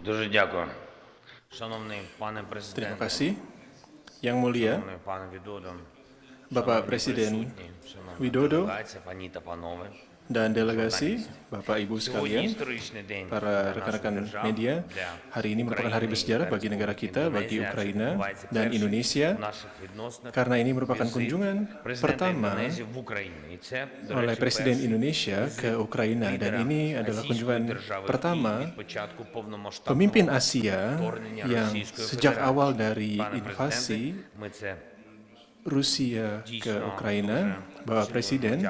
Дуже дякую. Шановний пане Terima президенте, kasih. Yang mulia, шановний пане Відодо, Bapak шановні Presiden присутні, шановна Widodo делегація, пані та панове. dan delegasi, Bapak Ibu Сьогодні sekalian, історичний день para для нашої rekan-rekan держави, media, для hari ini merupakan hari України bersejarah та bagi negara Республіки kita, bagi Індонезія, адже Ukraina відбувається dan перший Indonesia, в наших відносинах karena ini merupakan візит kunjungan президента pertama Індонезії в Україну. І це, до oleh речі, Presiden перший Indonesia ke Ukraina dan лідера ini adalah Азійської kunjungan держави pertama від початку повномасштабного pemimpin Asia вторгнення yang Російської sejak Федерації. awal dari Пане invasi президенте, ми це Rusia ke Ukraina, Bapak Presiden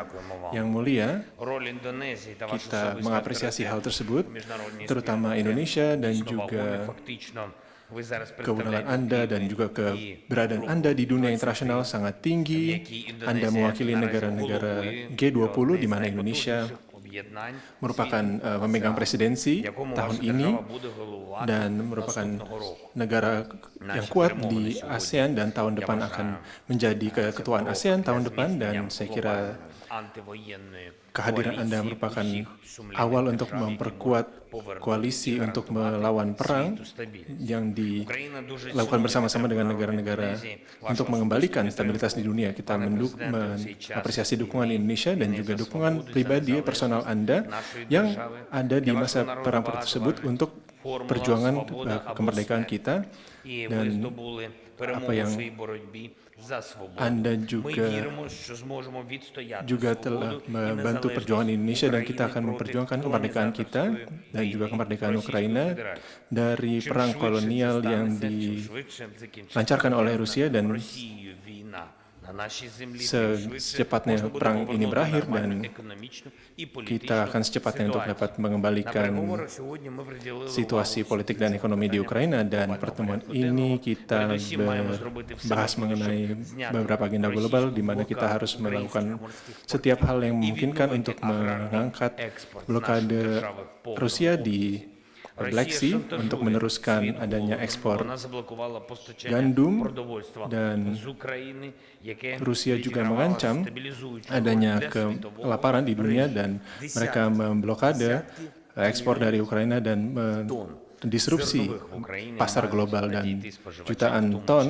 yang mulia, роль Індонезії та ваша kita особиста mengapresiasi hal tersebut, в міжнародній terutama спільноті Indonesia dan дійсно вагомі. juga Фактично, ви зараз kewenangan представляєте Anda dan juga keberadaan Anda di dunia internasional sangat tinggi. Anda mewakili negara-negara G20 di mana Indonesia merupakan memegang presidensi tahun ini dan merupakan negara yang kuat di ASEAN dan tahun depan akan menjadi keketuaan ASEAN tahun depan dan saya kira kehadiran Anda merupakan awal untuk memperkuat koalisi untuk melawan perang yang dilakukan bersama-sama dengan negara-negara untuk mengembalikan stabilitas di dunia. Kita mengapresiasi dukungan Indonesia dan juga dukungan pribadi personal Anda yang ada di masa perang tersebut untuk perjuangan kemerdekaan kita dan apa yang Anda juga telah membantu perjuangan Indonesia dan kita akan memperjuangkan kemerdekaan kita dan juga kemerdekaan Ukraina dari perang kolonial yang dilancarkan oleh Rusia dan secepatnya perang ini berakhir dan kita akan secepatnya untuk dapat mengembalikan situasi politik dan ekonomi di Ukraina dan pertemuan ini kita bahas mengenai beberapa agenda global di mana kita harus melakukan setiap hal yang memungkinkan untuk mengangkat blokade Rusia di Black Sea untuk meneruskan adanya ekspor gandum dan Rusia juga mengancam adanya kelaparan di dunia dan mereka memblokade ekspor dari Ukraina dan disrupsi pasar global dan jutaan ton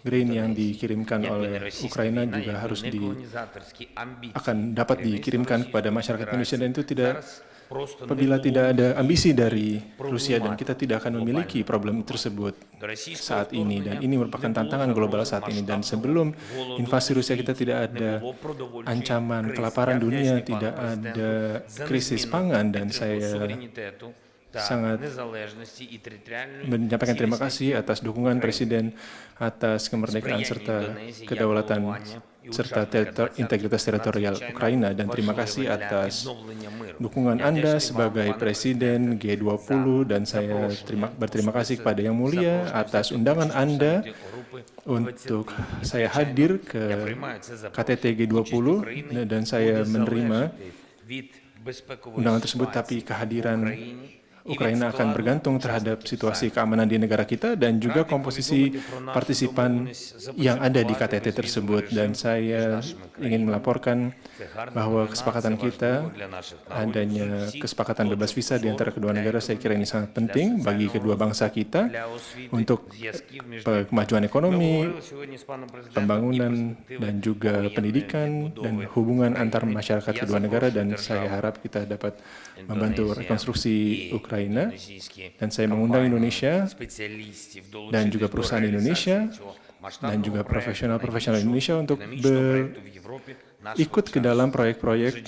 grain yang dikirimkan oleh Ukraina juga harus akan dapat dikirimkan kepada masyarakat Indonesia dan itu tidak apabila tidak ada ambisi dari Rusia dan kita tidak akan memiliki problem tersebut saat ini dan ini merupakan tantangan global saat ini dan sebelum invasi Rusia kita tidak ada ancaman kelaparan dunia, tidak ada krisis pangan dan saya sangat menyampaikan terima kasih atas dukungan Presiden atas kemerdekaan serta kedaulatan serta integritas teritorial Ukraina dan terima kasih atas dukungan Anda sebagai Presiden G20 dan saya berterima kasih kepada Yang Mulia atas undangan Anda untuk saya hadir ke KTT G20 dan saya menerima undangan tersebut tapi kehadiran Ukraina akan bergantung terhadap situasi keamanan di negara kita dan juga komposisi partisipan yang ada di KTT tersebut. Dan saya ingin melaporkan bahwa kesepakatan kita, adanya kesepakatan bebas visa di antara kedua negara, saya kira ini sangat penting bagi kedua bangsa kita untuk kemajuan ekonomi, pembangunan, dan juga pendidikan dan hubungan antar masyarakat kedua negara. Dan saya harap kita dapat membantu rekonstruksi Ukraina dan saya mengundang Indonesia dan juga perusahaan Indonesia dan juga profesional Indonesia untuk ikut ke dalam proyek-proyek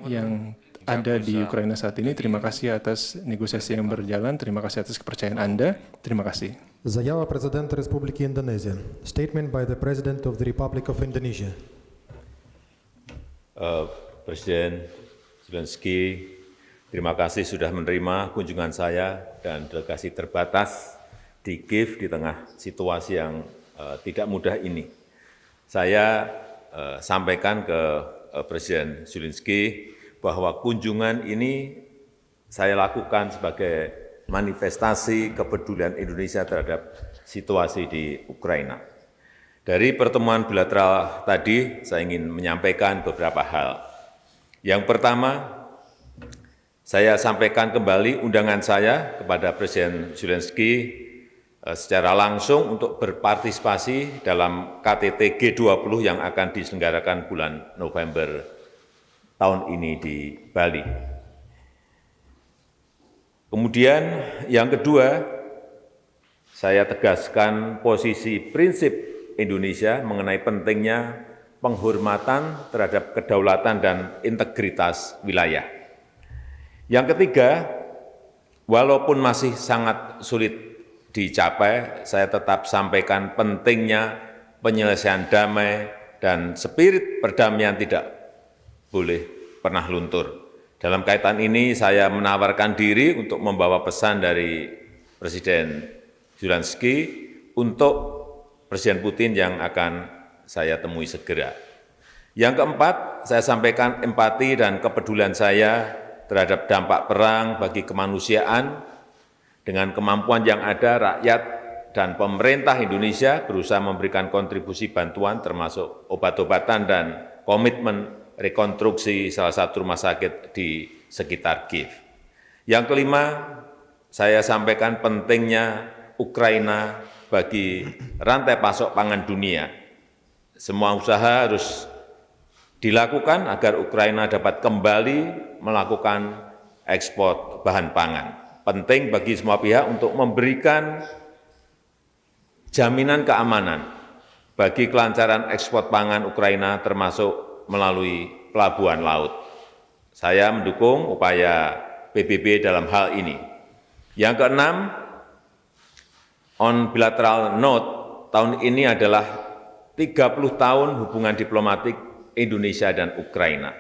yang ada di Ukraina saat ini. Terima kasih atas negosiasi yang berjalan, terima kasih atas kepercayaan Anda, terima kasih. Заява президента Республіки Індонезія. Statement by the President of the Republic of Indonesia. Presiden Zelensky, terima kasih sudah menerima kunjungan saya dan delegasi terbatas di Kiev di tengah situasi yang tidak mudah ini. Saya sampaikan ke Presiden Zelensky bahwa kunjungan ini saya lakukan sebagai manifestasi kepedulian Indonesia terhadap situasi di Ukraina. Dari pertemuan bilateral tadi, saya ingin menyampaikan beberapa hal. Yang pertama, saya sampaikan kembali undangan saya kepada Presiden Zelensky secara langsung untuk berpartisipasi dalam KTT G20 yang akan diselenggarakan bulan November tahun ini di Bali. Kemudian yang kedua, saya tegaskan posisi prinsip Indonesia mengenai pentingnya penghormatan terhadap kedaulatan dan integritas wilayah. Yang ketiga, walaupun masih sangat sulit dicapai, saya tetap sampaikan pentingnya penyelesaian damai dan spirit perdamaian tidak boleh pernah luntur. Dalam kaitan ini, saya menawarkan diri untuk membawa pesan dari Presiden Zelensky untuk Presiden Putin yang akan saya temui segera. Yang keempat, saya sampaikan empati dan kepedulian saya terhadap dampak perang bagi kemanusiaan. Dengan kemampuan yang ada, rakyat dan pemerintah Indonesia berusaha memberikan kontribusi bantuan termasuk obat-obatan dan komitmen rekonstruksi salah satu rumah sakit di sekitar Kiev. Yang kelima, saya sampaikan pentingnya Ukraina bagi rantai pasok pangan dunia. Semua usaha harus dilakukan agar Ukraina dapat kembali melakukan ekspor bahan pangan. Penting bagi semua pihak untuk memberikan jaminan keamanan bagi kelancaran ekspor pangan Ukraina termasuk melalui pelabuhan laut. Saya mendukung upaya PBB dalam hal ini. Yang keenam, on bilateral note, tahun ini adalah 30 tahun hubungan diplomatik Indonesia dan Ukraina.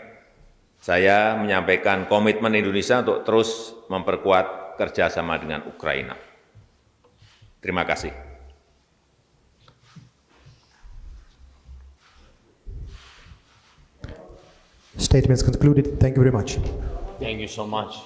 Saya menyampaikan komitmen Indonesia untuk terus memperkuat kerjasama dengan Ukraina. Terima kasih. Statements concluded. Thank you very much. Thank you so much.